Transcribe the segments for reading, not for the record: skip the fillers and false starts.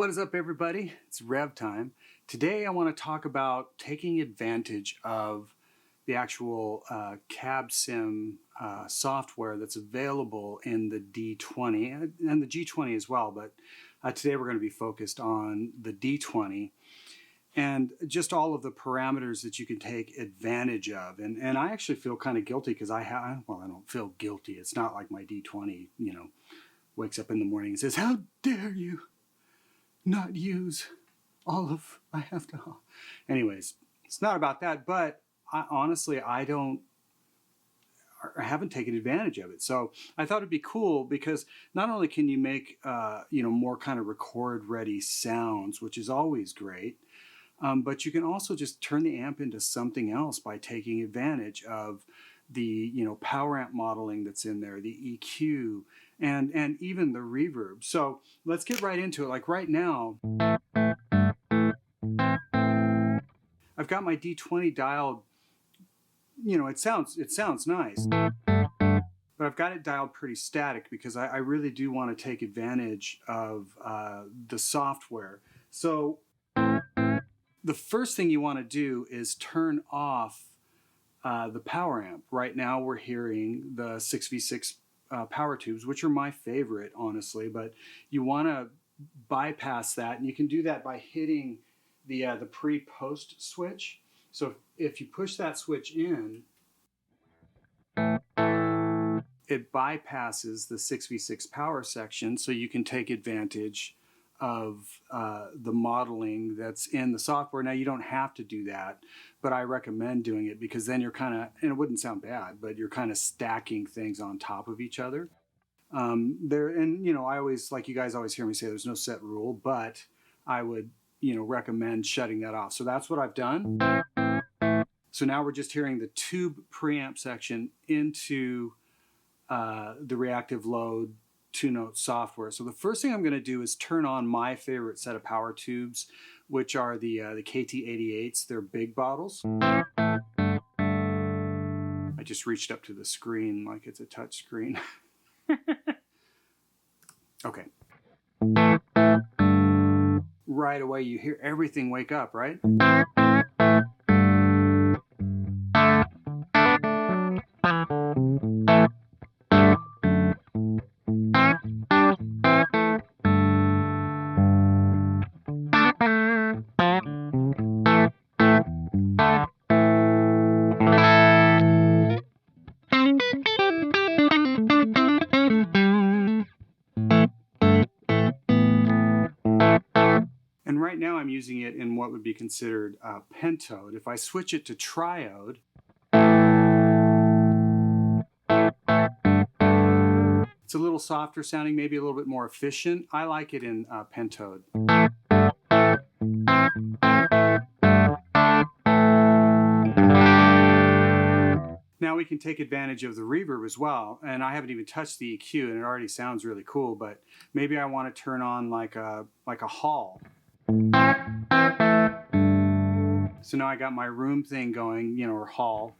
What is up, everybody? It's Rev time. Today I want to talk about taking advantage of the actual cab sim software that's available in the D20 and the G20 as well, but today we're going to be focused on the D20 and just all of the parameters that you can take advantage of. And I actually feel kind of guilty because I don't feel guilty. It's not like my D20, wakes up in the morning and says, "How dare you not use all of I have to." Anyways, it's not about that, but I haven't taken advantage of it. So I thought it'd be cool because not only can you make more kind of record ready sounds, which is always great, but you can also just turn the amp into something else by taking advantage of the power amp modeling that's in there, the EQ, and even the reverb. So let's get right into it. Like right now, I've got my D20 dialed. It sounds nice, but I've got it dialed pretty static because I really do want to take advantage of the software. So the first thing you want to do is turn off the power amp. Right now we're hearing the 6v6 power tubes, which are my favorite, honestly, but you want to bypass that, and you can do that by hitting the pre-post switch. So if you push that switch in, it bypasses the 6v6 power section, so you can take advantage of the modeling that's in the software. Now, you don't have to do that, but I recommend doing it because then you're kind of, and it wouldn't sound bad, but you're kind of stacking things on top of each other. I always, like you guys always hear me say, there's no set rule, but I would, recommend shutting that off. So that's what I've done. So now we're just hearing the tube preamp section into the reactive load 2-note software. So the first thing I'm going to do is turn on my favorite set of power tubes, which are the KT88s. They're big bottles. I just reached up to the screen like it's a touch screen. Okay. Right away you hear everything wake up, right? And right now I'm using it in what would be considered pentode. If I switch it to triode, it's a little softer sounding, maybe a little bit more efficient. I like it in pentode. Now we can take advantage of the reverb as well, and I haven't even touched the EQ, and it already sounds really cool. But maybe I want to turn on like a hall. So now I got my room thing going, or hall.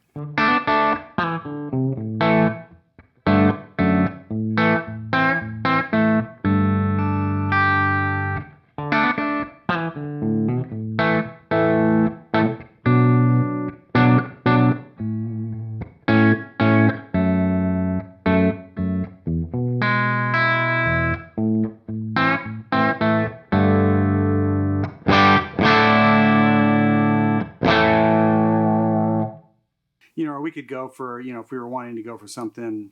Or we could go for, if we were wanting to go for something,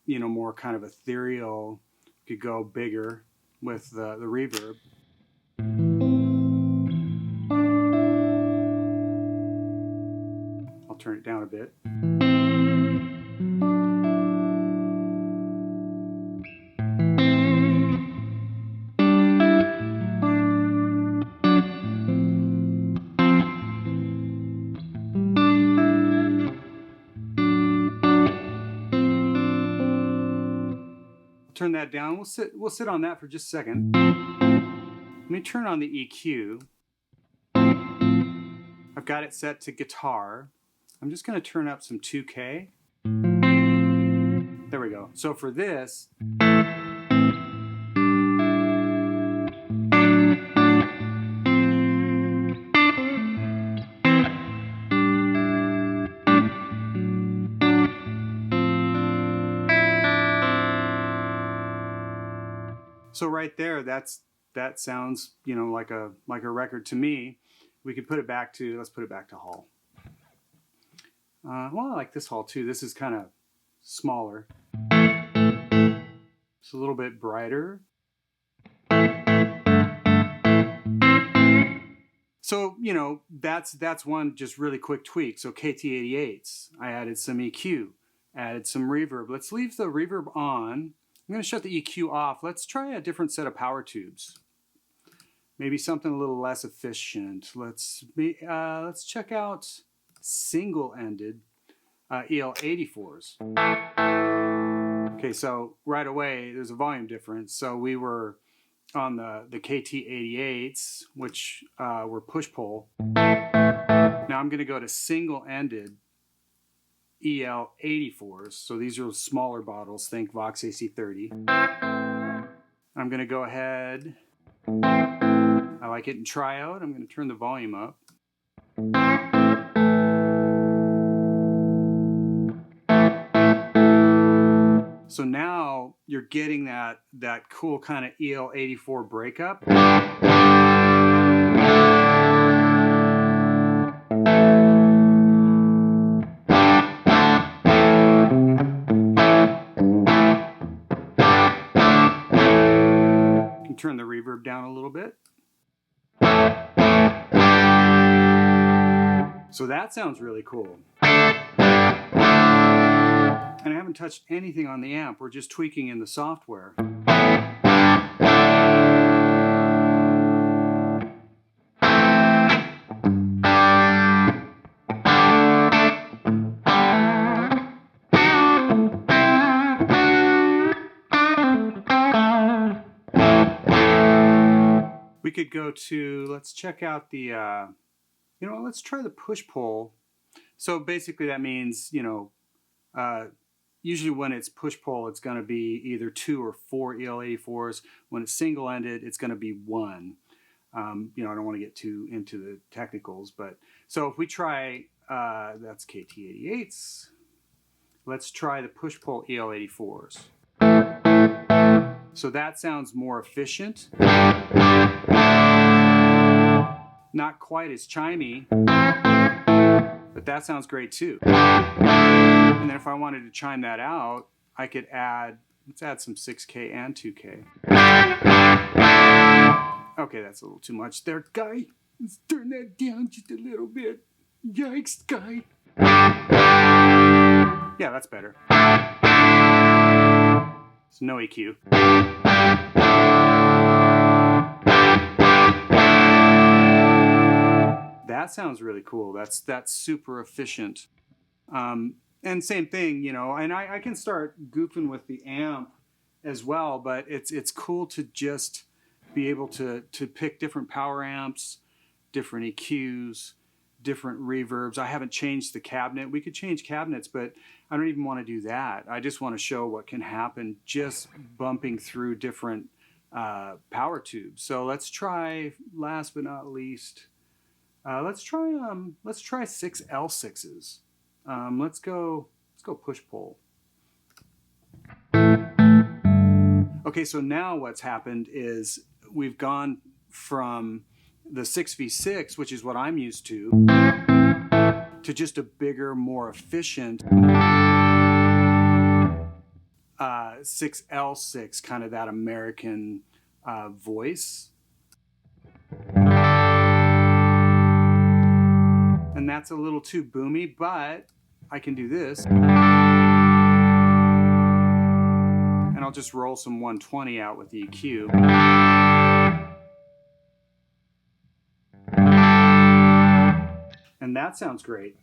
more kind of ethereal, we could go bigger with the reverb. I'll turn it down a bit. Turn that down. We'll sit on that for just a second. Let me turn on the EQ. I've got it set to guitar. I'm just going to turn up some 2K. There we go. So for this, So right there, that sounds, you know, like a record to me. We could put it back to, let's put it back to Hall. Well, I like this Hall too. This is kind of smaller. It's a little bit brighter. So, you know, that's one just really quick tweak. So KT88s, I added some EQ, added some reverb. Let's leave the reverb on. I'm going to shut the EQ off. Let's try a different set of power tubes. Maybe something a little less efficient. Let's check out single-ended EL84s. Okay, so right away there's a volume difference. So we were on the KT88s, which were push-pull. Now I'm going to go to single-ended EL84s. So these are smaller bottles, think Vox AC30. I'm going to go ahead, I like it in triode. I'm going to turn the volume up. So now you're getting that cool kind of EL84 breakup. Turn the reverb down a little bit. So that sounds really cool. And I haven't touched anything on the amp. We're just tweaking in the software. We could go to, let's check out the, you know, let's try the push-pull. So basically that means, you know, usually when it's push-pull, it's going to be either 2 or 4 EL84s. When it's single-ended, it's going to be 1. You know, I don't want to get too into the technicals, but so if we try, that's KT88s. Let's try the push-pull EL84s. So that sounds more efficient. Not quite as chimey, but that sounds great too. And then if I wanted to chime that out, I could add, let's add some 6K and 2K. Okay, that's a little too much there, guy. Let's turn that down just a little bit. Yikes, guy. Yeah, that's better. So no EQ. That sounds really cool. That's super efficient. And same thing, you know, and I can start goofing with the amp as well, but it's cool to just be able to pick different power amps, different EQs, different reverbs. I haven't changed the cabinet. We could change cabinets, but I don't even want to do that. I just want to show what can happen just bumping through different power tubes. So let's try, last but not least, let's try 6 L6s. Let's go push-pull. Okay, so now what's happened is we've gone from the 6v6, which is what I'm used to just a bigger, more efficient 6L6, kind of that American voice. And that's a little too boomy, but I can do this. And I'll just roll some 120 out with the EQ. And that sounds great.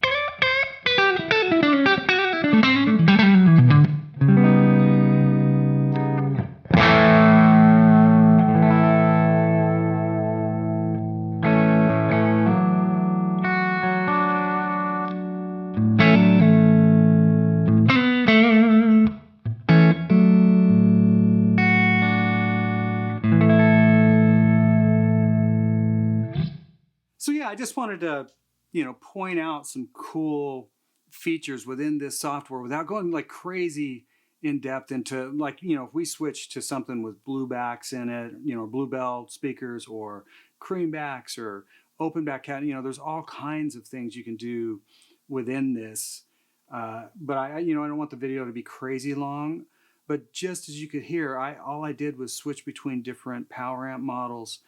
So yeah, I just wanted to, you know, point out some cool features within this software without going like crazy in depth into, like, you know, if we switch to something with blue backs in it, you know, bluebell speakers or cream backs or open back cat, you know, there's all kinds of things you can do within this. But I don't want the video to be crazy long. But just as you could hear, all I did was switch between different power amp models,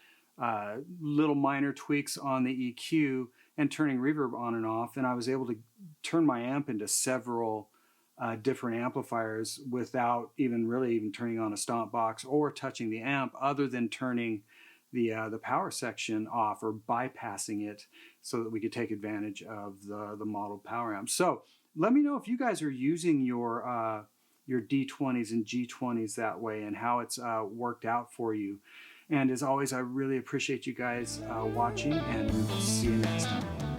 little minor tweaks on the EQ, and turning reverb on and off, and I was able to turn my amp into several different amplifiers without even turning on a stomp box or touching the amp, other than turning the power section off or bypassing it so that we could take advantage of the modeled power amp. So let me know if you guys are using your D20s and G20s that way and how it's worked out for you. And as always, I really appreciate you guys watching, and we will see you next time.